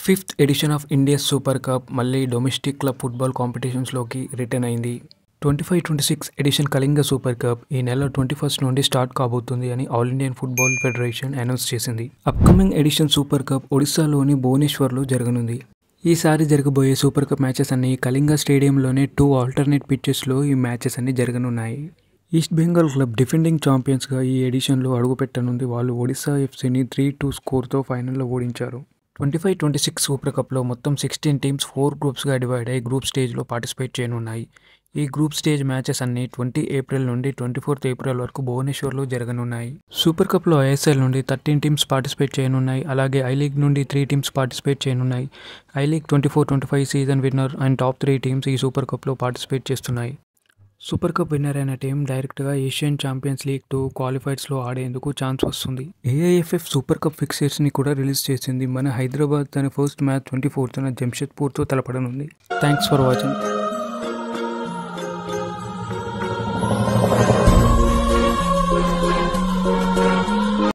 Fifth edition of India super cup మళ్ళీ domestic club football కాంపిటీషన్స్లోకి return అయింది. 25-26 edition Kalinga super cup ఈ నెల 21 నుండి స్టార్ట్ కాబోతుంది అని all Indian football federation announce చేసింది. అప్కమింగ్ ఎడిషన్ సూపర్ కప్ ఒడిశాలోని భువనేశ్వర్లో జరగనుంది. ఈసారి జరగబోయే సూపర్ కప్ మ్యాచెస్ అన్ని కళింగ స్టేడియంలోనే 2 ఆల్టర్నేట్ పిచ్చెస్లో ఈ మ్యాచెస్ అన్ని జరగనున్నాయి. ఈస్ట్ బెంగాల్ క్లబ్ డిఫెండింగ్ ఛాంపియన్స్గా ఈ ఎడిషన్లో అడుగుపెట్టనుంది. వాళ్ళు ఒడిశా ఎఫ్సీని 3-2 స్కోర్తో ఫైనల్లో ఓడించారు. 25-26 సూపర్ కప్లో మొత్తం 16 టీమ్స్ 4 గ్రూప్స్గా డివైడ్ అయ్యి గ్రూప్ స్టేజ్లో పార్టిసిపేట్ చేయనున్నాయి. ఈ గ్రూప్ స్టేజ్ మ్యాచెస్ అన్ని 20 ఏప్రిల్ నుండి 24 ఏప్రిల్ వరకు భువనేశ్వర్లో జరగనున్నాయి. సూపర్ కప్లో ఐఎస్ఎల్ నుండి 13 టీమ్స్ పార్టిసిపేట్ చేయనున్నాయి. అలాగే ఐ లీగ్ నుండి 3 టీమ్స్ పార్టిసిపేట్ చేయనున్నాయి. I League 24-25 season winner and top 3 teams ఈ సూపర్ కప్లో పార్టిసిపేట్ చేస్తున్నాయి. సూపర్ కప్ విన్నర్ అయిన టీం డైరెక్ట్గా ఏషియన్ ఛాంపియన్స్ లీగ్ 2 క్వాలిఫైర్స్లో ఆడేందుకు ఛాన్స్ వస్తుంది. ఏఐఎఫ్ఎఫ్ సూపర్ కప్ ఫిక్చర్స్ని కూడా రిలీజ్ చేసింది. మన హైదరాబాద్ తన ఫస్ట్ మ్యాచ్ 24న జంషెడ్పూర్తో తలపడనుంది. Thanks for watching.